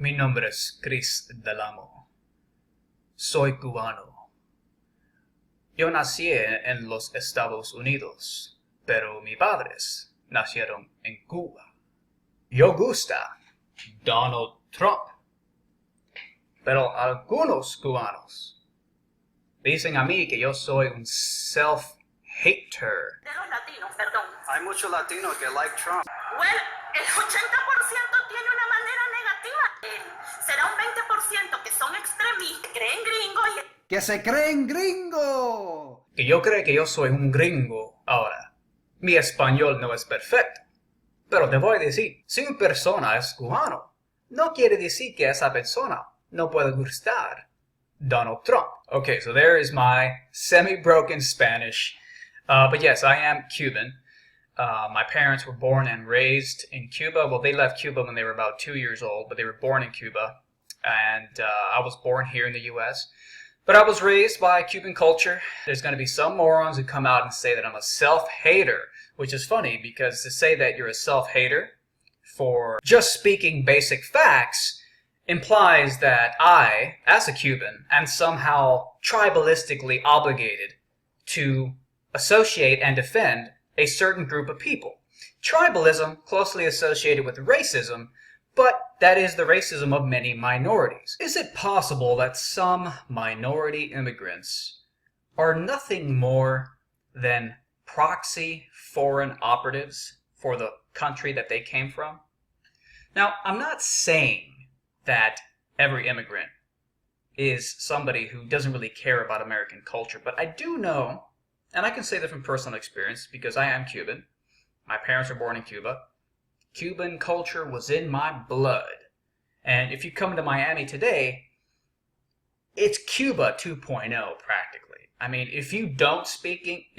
Mi nombre es Chris Delamo. Soy cubano. Yo nací en los Estados Unidos, pero mis padres nacieron en Cuba. Yo gusta Donald Trump, pero algunos cubanos dicen a mí que yo soy un self-hater. De los latinos, perdón. Hay muchos latinos que like Trump. Well, el 80% tiene una manera negativa. Será un 20% que son extremistas, creen gringos y... ¡Que se creen gringo! Que yo creo que yo soy un gringo ahora. Mi español no es perfecto. Pero te voy a decir, si una persona es cubano, no quiere decir que esa persona no puede gustar Donald Trump. Okay, so there is my semi-broken Spanish. But yes, I am Cuban. My parents were born and raised in Cuba. Well, they left Cuba when they were about 2 years old, but they were born in Cuba. And I was born here in the U.S. But I was raised by Cuban culture. There's going to be some morons who come out and say that I'm a self-hater, which is funny because to say that you're a self-hater for just speaking basic facts implies that I, as a Cuban, am somehow tribalistically obligated to associate and defend a certain group of people. Tribalism closely associated with racism, but that is the racism of many minorities. Is it possible that some minority immigrants are nothing more than proxy foreign operatives for the country that they came from? Now, I'm not saying that every immigrant is somebody who doesn't really care about American culture, but I do know, and I can say that from personal experience because I am Cuban. My parents were born in Cuba. Cuban culture was in my blood. And if you come to Miami today, it's Cuba 2.0 practically. I mean, if you don't speak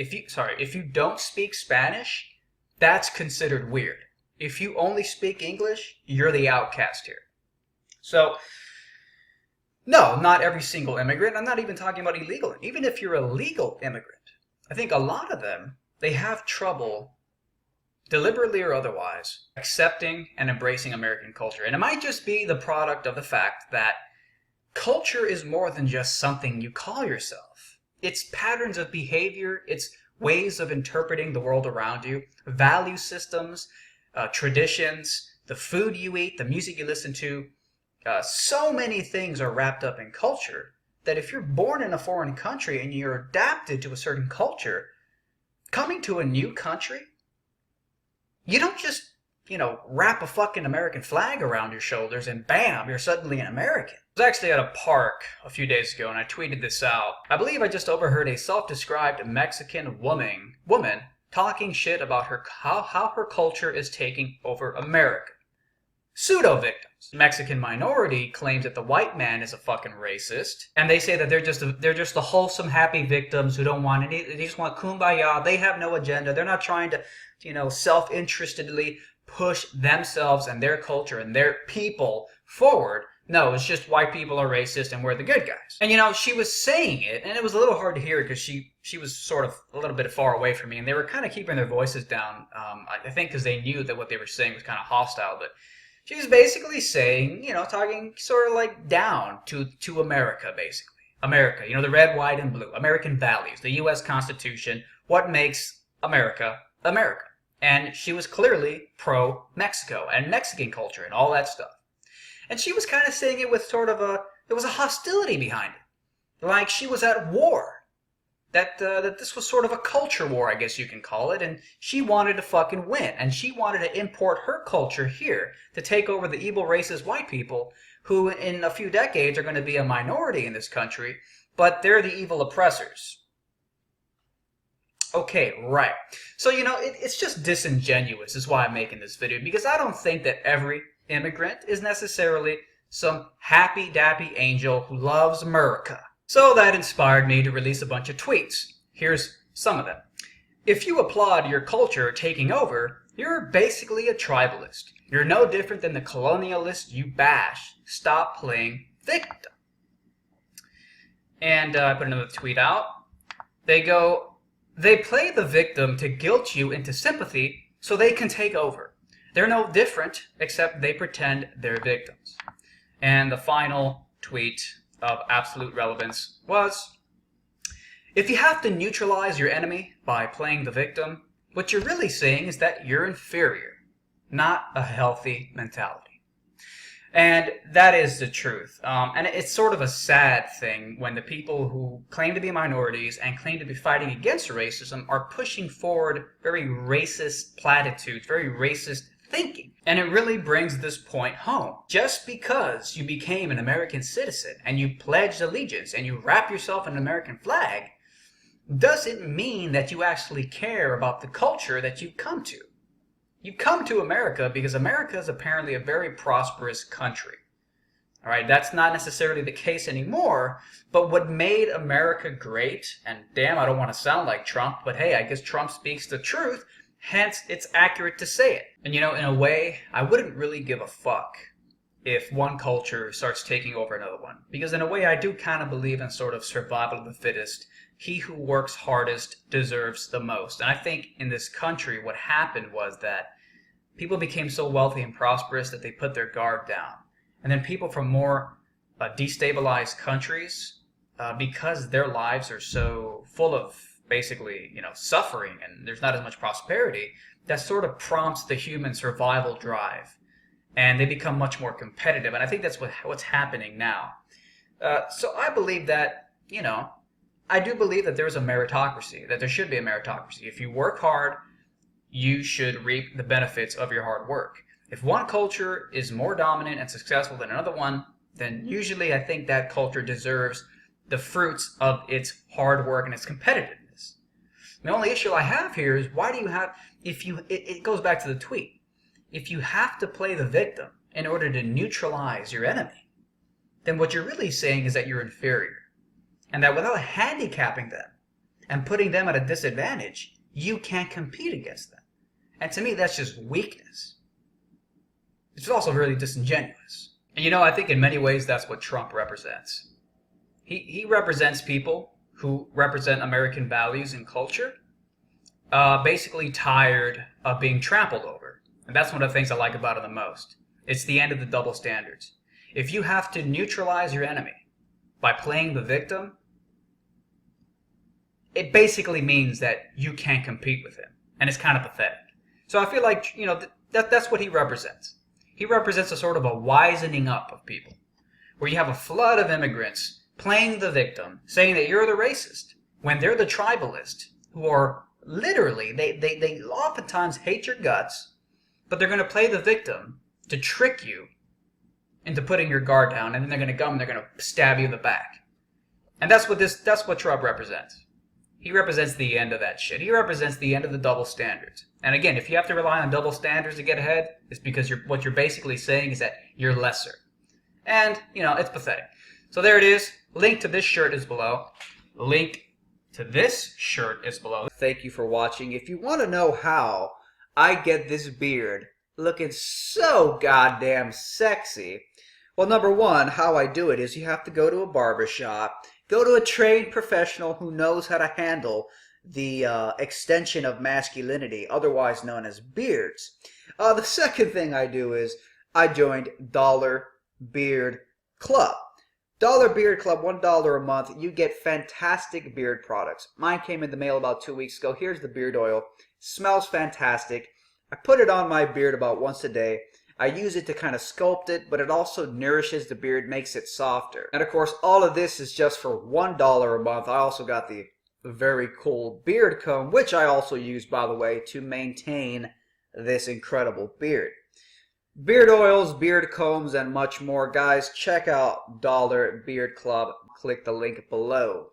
Spanish, that's considered weird. If you only speak English, you're the outcast here. So, no, not every single immigrant. I'm not even talking about illegal. Even if you're a legal immigrant, I think a lot of them, they have trouble, deliberately or otherwise, accepting and embracing American culture. And it might just be the product of the fact that culture is more than just something you call yourself. It's patterns of behavior, it's ways of interpreting the world around you, value systems, traditions, the food you eat, the music you listen to. So many things are wrapped up in culture that if you're born in a foreign country and you're adapted to a certain culture, coming to a new country, you don't just, wrap a fucking American flag around your shoulders and bam, you're suddenly an American. I was actually at a park a few days ago and I tweeted this out. I believe I just overheard a self-described Mexican woman talking shit about how her culture is taking over America. Pseudo-victims. Mexican minority claims that the white man is a fucking racist, and they say that they're just the wholesome, happy victims who don't want any. They just want kumbaya. They have no agenda. They're not trying to, self-interestedly push themselves and their culture and their people forward. No, it's just white people are racist and we're the good guys. And she was saying it, and it was a little hard to hear because she was sort of a little bit far away from me, and they were kind of keeping their voices down. I think because they knew that what they were saying was kind of hostile, but. She was basically saying, talking sort of like down to America, basically. America, the red, white, and blue. American values, the U.S. Constitution, what makes America, America. And she was clearly pro-Mexico and Mexican culture and all that stuff. And she was kind of saying it with there was a hostility behind it. Like she was at war. That this was sort of a culture war, I guess you can call it, and she wanted to fucking win, and she wanted to import her culture here to take over the evil racist white people who in a few decades are going to be a minority in this country, but they're the evil oppressors. Okay, right. So, it's just disingenuous is why I'm making this video, because I don't think that every immigrant is necessarily some happy-dappy angel who loves America. So that inspired me to release a bunch of tweets. Here's some of them. If you applaud your culture taking over, you're basically a tribalist. You're no different than the colonialist you bash. Stop playing victim. And I put another tweet out. They play the victim to guilt you into sympathy so they can take over. They're no different, except they pretend they're victims. And the final tweet of absolute relevance was, if you have to neutralize your enemy by playing the victim, what you're really saying is that you're inferior, not a healthy mentality. And that is the truth. And it's sort of a sad thing when the people who claim to be minorities and claim to be fighting against racism are pushing forward very racist platitudes, very racist thinking. And it really brings this point home. Just because you became an American citizen and you pledged allegiance and you wrap yourself in an American flag doesn't mean that you actually care about the culture that you've come to. You come to America because America is apparently a very prosperous country. All right, that's not necessarily the case anymore, but what made America great, and damn, I don't want to sound like Trump, but hey, I guess Trump speaks the truth, hence it's accurate to say it. And in a way, I wouldn't really give a fuck if one culture starts taking over another one. Because in a way, I do kind of believe in sort of survival of the fittest. He who works hardest deserves the most. And I think in this country, what happened was that people became so wealthy and prosperous that they put their guard down. And then people from more destabilized countries, because their lives are so full of basically, suffering and there's not as much prosperity, that sort of prompts the human survival drive. And they become much more competitive. And I think that's what's happening now. So I believe that, I do believe that there's a meritocracy, that there should be a meritocracy. If you work hard, you should reap the benefits of your hard work. If one culture is more dominant and successful than another one, then usually I think that culture deserves the fruits of its hard work and its competitiveness. The only issue I have here is why do you have, it goes back to the tweet. If you have to play the victim in order to neutralize your enemy, then what you're really saying is that you're inferior. And that without handicapping them and putting them at a disadvantage, you can't compete against them. And to me, that's just weakness. It's also really disingenuous. And I think in many ways that's what Trump represents. He represents people who represent American values and culture, basically tired of being trampled over. And that's one of the things I like about it the most. It's the end of the double standards. If you have to neutralize your enemy by playing the victim, it basically means that you can't compete with him. And it's kind of pathetic. So I feel like, that's what he represents. He represents a sort of a wisening up of people, where you have a flood of immigrants playing the victim, saying that you're the racist, when they're the tribalist, who are literally, they oftentimes hate your guts, but they're going to play the victim to trick you into putting your guard down, and then they're going to come and they're going to stab you in the back. And that's what Trump represents. He represents the end of that shit. He represents the end of the double standards. And again, if you have to rely on double standards to get ahead, it's because what you're basically saying is that you're lesser. And, it's pathetic. So there it is. Link to this shirt is below. Link to this shirt is below. Thank you for watching. If you want to know how I get this beard looking so goddamn sexy, well, number one, how I do it is you have to go to a barbershop, go to a trained professional who knows how to handle the extension of masculinity, otherwise known as beards. The second thing I do is I joined Dollar Beard Club. Dollar Beard Club, $1 a month. You get fantastic beard products. Mine came in the mail about 2 weeks ago. Here's the beard oil. Smells fantastic. I put it on my beard about once a day. I use it to kind of sculpt it, but it also nourishes the beard, makes it softer. And of course, all of this is just for $1 a month. I also got the very cool beard comb, which I also use, by the way, to maintain this incredible beard. Beard oils, beard combs, and much more. Guys, check out Dollar Beard Club. Click the link below.